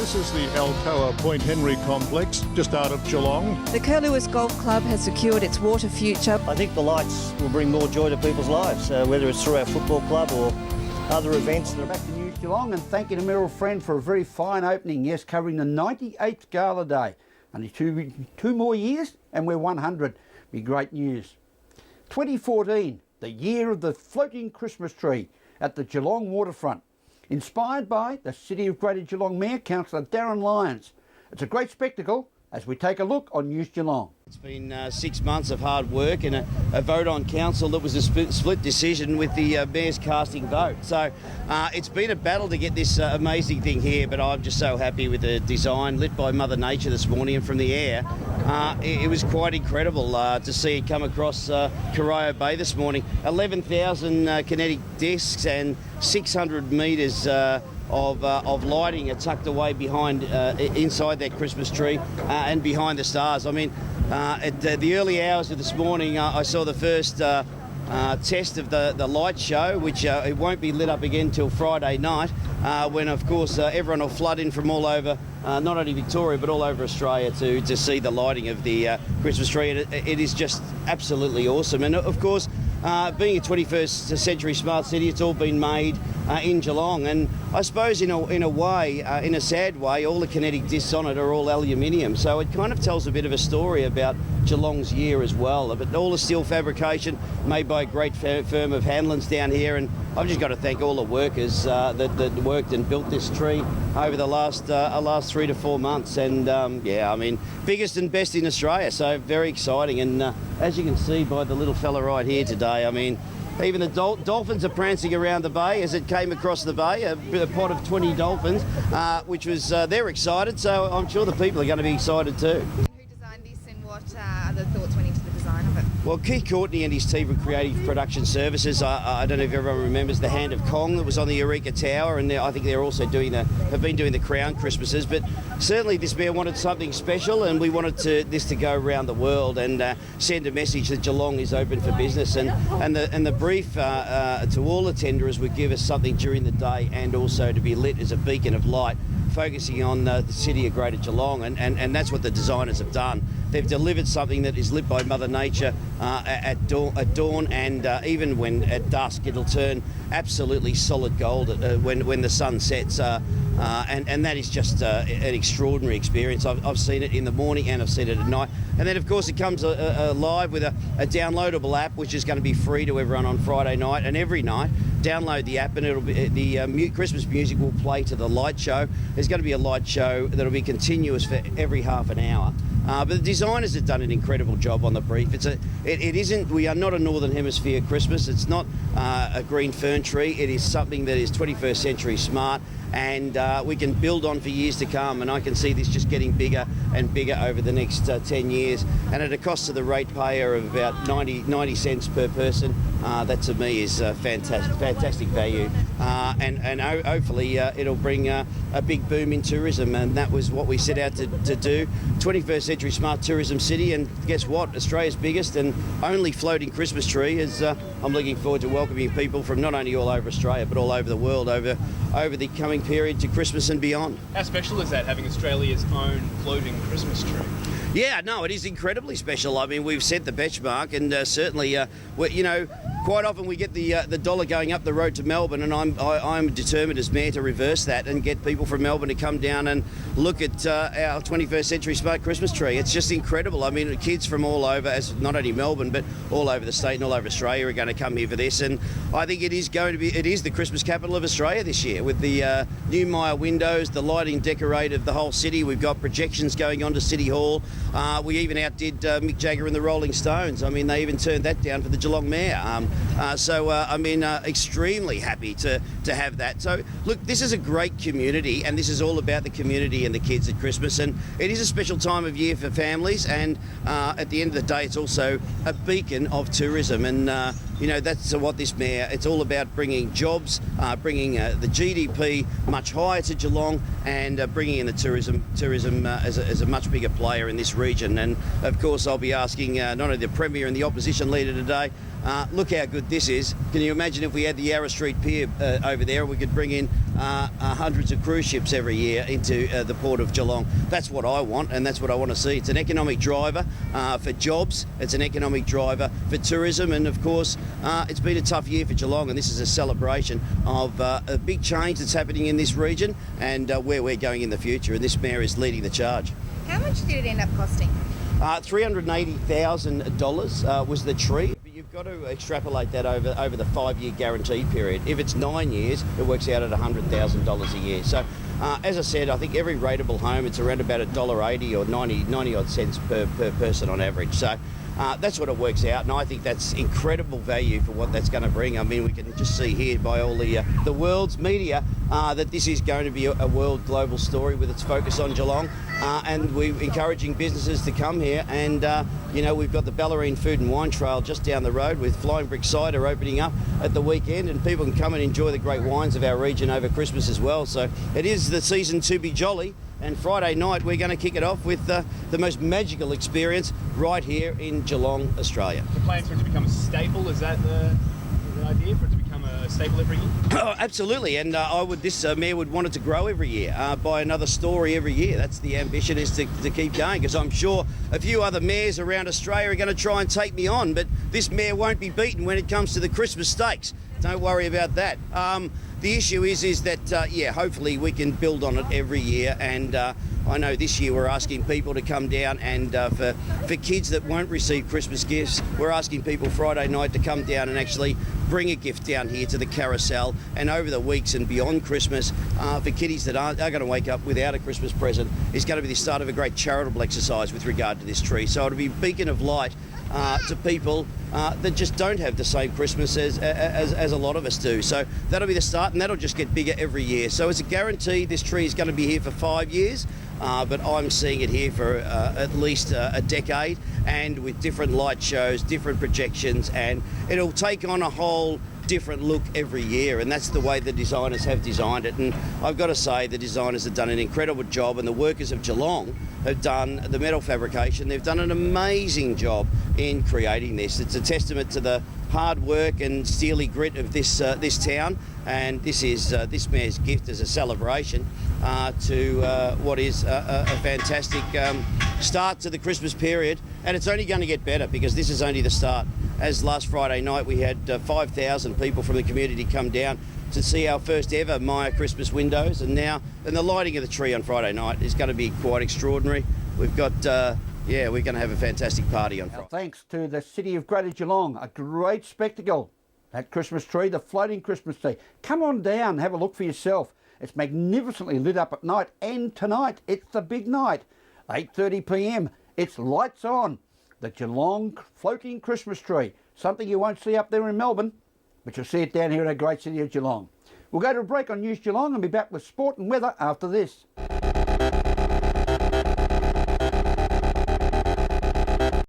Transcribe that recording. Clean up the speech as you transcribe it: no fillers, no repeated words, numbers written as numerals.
This is the Alcoa Point Henry complex, just out of Geelong. The Curlewis Golf Club has secured its water future. I think the lights will bring more joy to people's lives, whether it's through our football club or other events. Back to News Geelong, and thank you to Meryl friend for a very fine opening. Yes, covering the 98th Gala Day. Only two more years and we're 100. Be great news. 2014, the year of the floating Christmas tree at the Geelong waterfront. Inspired by the City of Greater Geelong Mayor, Councillor Darren Lyons. It's a great spectacle as we take a look on News Geelong. It's been 6 months of hard work and a vote on council that was a split decision with the mayor's casting vote. So it's been a battle to get this amazing thing here, but I'm just so happy with the design lit by Mother Nature this morning and from the air. It was quite incredible to see it come across Corio Bay this morning. 11,000 kinetic discs and 600 metres of lighting are tucked away behind, inside that Christmas tree and behind the stars. I mean, at the early hours of this morning, I saw the first test of the light show, which it won't be lit up again till Friday night, when of course everyone will flood in from all over, not only Victoria but all over Australia to see the lighting of the Christmas tree. And it is just absolutely awesome. And of course, being a 21st century smart city, it's all been made in Geelong, and I suppose in a way, in a sad way, all the kinetic discs on it are all aluminium, so it kind of tells a bit of a story about Geelong's year as well. But all the steel fabrication made by a great firm of Hanlon's down here, and I've just got to thank all the workers that worked and built this tree over the last 3 to 4 months. And yeah, I mean, biggest and best in Australia, so very exciting. And as you can see by the little fella right here today, I mean, even the dolphins are prancing around the bay as it came across the bay, a pod of 20 dolphins, which was, they're excited, so I'm sure the people are going to be excited too. Who designed this and what other thoughts went into the design of it? Well, Keith Courtney and his team of creative production services, I don't know if everyone remembers the Hand of Kong that was on the Eureka Tower, and I think they're also have been doing the Crown Christmases, but certainly this mayor wanted something special, and we wanted this to go around the world and send a message that Geelong is open for business, and the brief to all the tenderers would give us something during the day and also to be lit as a beacon of light, focusing on the city of Greater Geelong, and that's what the designers have done. They've delivered something that is lit by Mother Nature at dawn, and even when at dusk it'll turn absolutely solid gold when the sun sets, and that is just an extraordinary experience. I've seen it in the morning and I've seen it at night, and then of course it comes live with a downloadable app which is going to be free to everyone on Friday night and every night. Download the app and it'll be the Christmas music will play to the light show. There's going to be a light show that'll be continuous for every half an hour. But the designers have done an incredible job on the brief. We are not a Northern Hemisphere Christmas. It's not a green fern tree. It is something that is 21st century smart, and we can build on for years to come. And I can see this just getting bigger and bigger over the next 10 years. And at a cost to the ratepayer of about 90 cents per person, that to me is fantastic value. And hopefully it'll bring a big boom in tourism, and that was what we set out to do. 21st century smart tourism city, and guess what? Australia's biggest and only floating Christmas tree is. I'm looking forward to welcoming people from not only all over Australia but all over the world over the coming period to Christmas and beyond. How special is that, having Australia's own floating Christmas tree? Yeah, no, it is incredibly special. I mean, we've set the benchmark, and certainly, quite often we get the dollar going up the road to Melbourne, and I'm determined as mayor to reverse that and get people from Melbourne to come down and look at our 21st century smart Christmas tree. It's just incredible. I mean, kids from all over, as not only Melbourne but all over the state and all over Australia, are going to come here for this, and I think it is the Christmas capital of Australia this year, with the new Maya windows, the lighting decorate of the whole city. We've got projections going on to City Hall. We even outdid Mick Jagger and the Rolling Stones. I mean, they even turned that down for the Geelong mayor. Extremely happy to have that. So, look, this is a great community, and this is all about the community and the kids at Christmas, and it is a special time of year for families, and at the end of the day, it's also a beacon of tourism, and that's what this mayor, it's all about bringing jobs, bringing the GDP much higher to Geelong, and bringing in the tourism as a much bigger player in this region. And of course, I'll be asking not only the Premier and the Opposition Leader today, look how good this is. Can you imagine if we had the Yarra Street Pier over there, we could bring in hundreds of cruise ships every year into the port of Geelong. That's what I want, and that's what I want to see. It's an economic driver for jobs, it's an economic driver for tourism, and of course it's been a tough year for Geelong, and this is a celebration of a big change that's happening in this region and where we're going in the future, and this mayor is leading the charge. How much did it end up costing? $380,000 was the tree. But you've got to extrapolate that over the 5-year guarantee period. If it's 9 years, it works out at $100,000 a year. So, as I said, I think every rateable home, it's around about $1.80 or 90 odd cents per person on average. So that's what it works out, and I think that's incredible value for what that's going to bring. I mean, we can just see here by all the world's media that this is going to be a world global story with its focus on Geelong, and we're encouraging businesses to come here. And you know, we've got the Ballerine Food and Wine Trail just down the road with Flying Brick Cider opening up at the weekend, and people can come and enjoy the great wines of our region over Christmas as well. So it is the season to be jolly. And Friday night, we're going to kick it off with the most magical experience right here in Geelong, Australia. The plans for it to become a staple, is that the idea, for it to become a staple every year? Oh, absolutely, and this mayor would want it to grow every year, by another story every year. That's the ambition, is to keep going, because I'm sure a few other mayors around Australia are going to try and take me on, but this mayor won't be beaten when it comes to the Christmas stakes. Don't worry about that. The issue is that, hopefully we can build on it every year, and I know this year we're asking people to come down, and for kids that won't receive Christmas gifts, we're asking people Friday night to come down and actually bring a gift down here to the carousel, and over the weeks and beyond Christmas, for kiddies that are going to wake up without a Christmas present, is going to be the start of a great charitable exercise with regard to this tree. So it'll be a beacon of light to people that just don't have the same Christmas as a lot of us do. So that'll be the start, and that'll just get bigger every year. So it's a guarantee this tree is going to be here for 5 years, but I'm seeing it here for at least a decade, and with different light shows, different projections, and it'll take on a whole different look every year, and that's the way the designers have designed it. And I've got to say, the designers have done an incredible job, and the workers of Geelong have done the metal fabrication. They've done an amazing job in creating this. It's a testament to the hard work and steely grit of this town, and this is this mayor's gift as a celebration to what is a fantastic start to the Christmas period, and it's only going to get better, because this is only the start. As last Friday night, we had 5,000 people from the community come down to see our first ever Maya Christmas windows, and the lighting of the tree on Friday night is going to be quite extraordinary. We've got, we're going to have a fantastic party on Friday. Thanks to the City of Greater Geelong, a great spectacle. That Christmas tree, the floating Christmas tree. Come on down and have a look for yourself. It's magnificently lit up at night, and tonight it's the big night. 8:30 p.m. It's lights on. The Geelong floating Christmas tree. Something you won't see up there in Melbourne, but you'll see it down here in our great city of Geelong. We'll go to a break on News Geelong and be back with sport and weather after this.